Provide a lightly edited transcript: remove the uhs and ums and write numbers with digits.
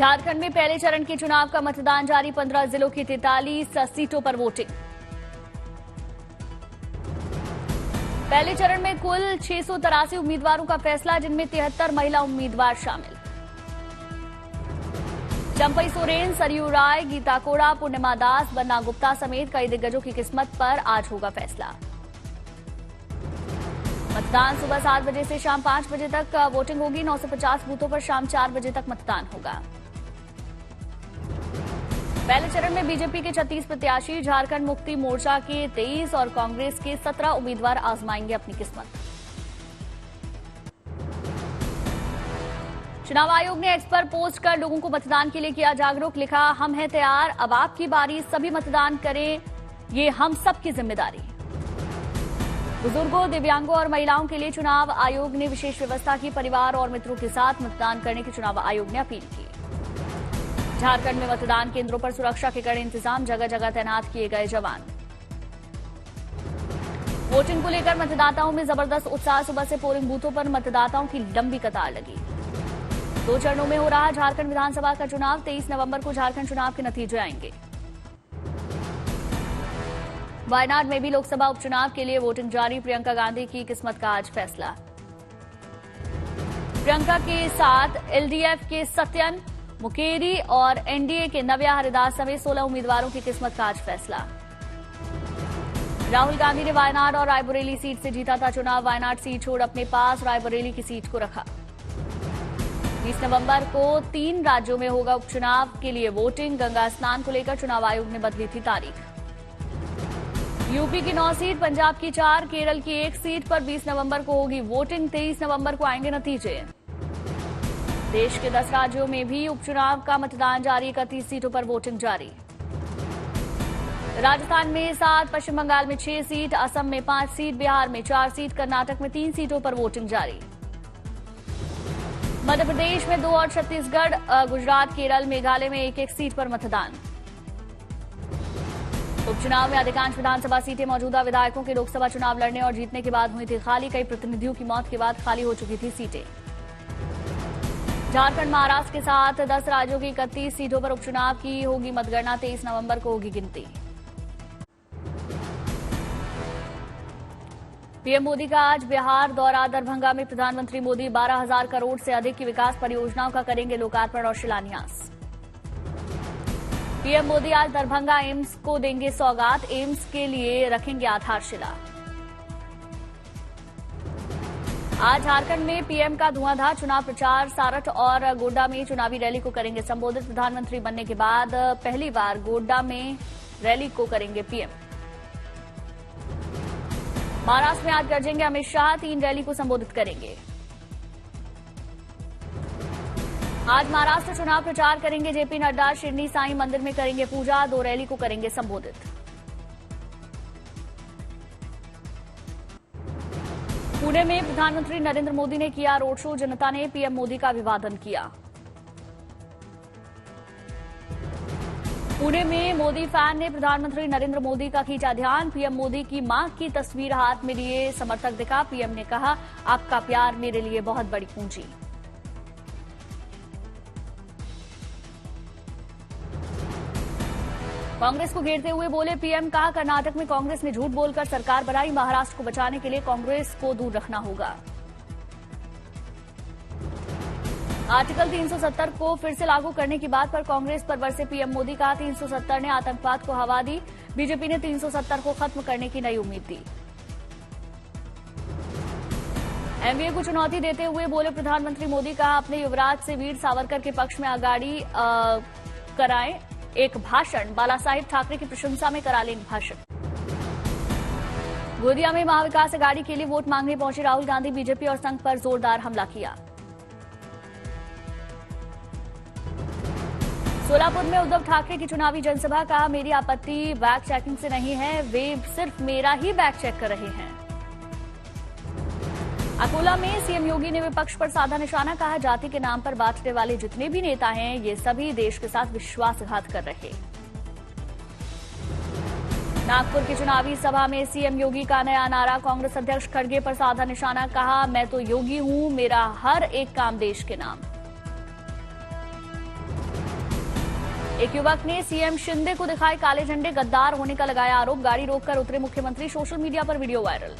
झारखंड में पहले चरण के चुनाव का मतदान जारी। 15 जिलों की 43 सीटों पर वोटिंग। पहले चरण में कुल 683 उम्मीदवारों का फैसला, जिनमें 73 महिला उम्मीदवार शामिल। चंपई सोरेन, सरयू राय, गीता कोड़ा, पूर्णिमा दास, बन्ना गुप्ता समेत कई दिग्गजों की किस्मत पर आज होगा फैसला। मतदान सुबह 7 बजे से शाम 5 बजे तक वोटिंग होगी। 950 बूथों पर शाम 4 बजे तक मतदान होगा। पहले चरण में बीजेपी के 36 प्रत्याशी, झारखंड मुक्ति मोर्चा के 23 और कांग्रेस के 17 उम्मीदवार आजमाएंगे अपनी किस्मत। चुनाव आयोग ने एक्स पर पोस्ट कर लोगों को मतदान के लिए किया जागरूक। लिखा, हम हैं तैयार, अब आपकी बारी, सभी मतदान करें, ये हम सबकी जिम्मेदारी। बुजुर्गों, दिव्यांगों और महिलाओं के लिए चुनाव आयोग ने विशेष व्यवस्था की। परिवार और मित्रों के साथ मतदान करने की चुनाव आयोग ने अपील की। झारखंड में मतदान केंद्रों पर सुरक्षा के कड़े इंतजाम, जगह जगह तैनात किए गए जवान। वोटिंग को लेकर मतदाताओं में जबरदस्त उत्साह। सुबह से पोलिंग बूथों पर मतदाताओं की लंबी कतार लगी। 2 चरणों में हो रहा झारखंड विधानसभा का चुनाव। 23 नवंबर को झारखंड चुनाव के नतीजे आएंगे। वायनाड में भी लोकसभा उपचुनाव के लिए वोटिंग जारी। प्रियंका गांधी की किस्मत का आज फैसला। प्रियंका के साथ एलडीएफ के सत्यन मुकेरी और एनडीए के नव्या हरिदास समेत 16 उम्मीदवारों की किस्मत का आज फैसला। राहुल गांधी ने वायनाड और रायबरेली सीट से जीता था चुनाव। वायनाड सीट छोड़ अपने पास रायबरेली की सीट को रखा। 20 नवंबर को 3 राज्यों में होगा उपचुनाव के लिए वोटिंग। गंगा स्नान को लेकर चुनाव आयोग ने बदली थी तारीख। यूपी की 9 सीट, पंजाब की 4, केरल की 1 सीट पर 20 नवंबर को होगी वोटिंग। 23 नवंबर को आएंगे नतीजे। देश के 10 राज्यों में भी उपचुनाव का मतदान जारी। 31 सीटों पर वोटिंग जारी। राजस्थान में 7, पश्चिम बंगाल में 6 सीट, असम में 5 सीट, बिहार में 4 सीट, कर्नाटक में 3 सीटों पर वोटिंग जारी। मध्य प्रदेश में 2 और छत्तीसगढ़, गुजरात, केरल, मेघालय में 1-1 सीट पर मतदान। उपचुनाव में अधिकांश विधानसभा सीटें मौजूदा विधायकों के लोकसभा चुनाव लड़ने और जीतने के बाद हुई थी खाली। कई प्रतिनिधियों की मौत के बाद खाली हो चुकी थी सीटें। झारखंड, महाराष्ट्र के साथ 10 राज्यों की 31 सीटों पर उपचुनाव की होगी मतगणना। 23 नवंबर को होगी गिनती। पीएम मोदी का आज बिहार दौरा। दरभंगा में प्रधानमंत्री मोदी 12,000 करोड़ से अधिक की विकास परियोजनाओं का करेंगे लोकार्पण और शिलान्यास। पीएम मोदी आज दरभंगा एम्स को देंगे सौगात। एम्स के लिए रखेंगे आधारशिला। आज झारखंड में पीएम का धुआंधार चुनाव प्रचार। सारठ और गोड्डा में चुनावी रैली को करेंगे संबोधित। प्रधानमंत्री बनने के बाद पहली बार गोड्डा में रैली को करेंगे पीएम। महाराष्ट्र में आज गरजेंगे अमित शाह। 3 रैली को संबोधित करेंगे। आज महाराष्ट्र चुनाव प्रचार करेंगे जेपी नड्डा। शिरडी साईं मंदिर में करेंगे पूजा। 2 रैली को करेंगे संबोधित। पुणे में प्रधानमंत्री नरेंद्र मोदी ने किया रोड शो। जनता ने पीएम मोदी का अभिवादन किया। पुणे में मोदी फैन ने प्रधानमंत्री नरेंद्र मोदी का खींचा ध्यान। पीएम मोदी की मां की तस्वीर हाथ में लिए समर्थक दिखा। पीएम ने कहा, आपका प्यार मेरे लिए बहुत बड़ी पूंजी। कांग्रेस को घेरते हुए बोले पीएम। कहा, कर्नाटक में कांग्रेस ने झूठ बोलकर सरकार बनाई। महाराष्ट्र को बचाने के लिए कांग्रेस को दूर रखना होगा। आर्टिकल 370 को फिर से लागू करने की बात पर कांग्रेस पर बरसे पीएम मोदी। कहा, 370 ने आतंकवाद को हवा दी। बीजेपी ने 370 को खत्म करने की नई उम्मीद दी। एमवीए को चुनौती देते हुए बोले प्रधानमंत्री मोदी। कहा, अपने युवराज से वीर सावरकर के पक्ष में आगाड़ी कराएं एक भाषण। बाला साहिब ठाकरे की प्रशंसा में करा लें भाषण। गोदिया में महाविकास अघाड़ी के लिए वोट मांगने पहुंचे राहुल गांधी। बीजेपी और संघ पर जोरदार हमला किया। सोलापुर में उद्धव ठाकरे की चुनावी जनसभा। कहा, मेरी आपत्ति बैक चेकिंग से नहीं है, वे सिर्फ मेरा ही बैक चेक कर रहे हैं। अकोला में सीएम योगी ने विपक्ष पर साधा निशाना। कहा, जाति के नाम पर बांटने वाले जितने भी नेता हैं, ये सभी देश के साथ विश्वासघात कर रहे। नागपुर की चुनावी सभा में सीएम योगी का नया नारा। कांग्रेस अध्यक्ष खड़गे पर साधा निशाना। कहा, मैं तो योगी हूं, मेरा हर एक काम देश के नाम। एक युवक ने सीएम शिंदे को दिखाए काले झंडे, गद्दार होने का लगाया आरोप। गाड़ी रोककर उतरे मुख्यमंत्री, सोशल मीडिया पर वीडियो वायरल।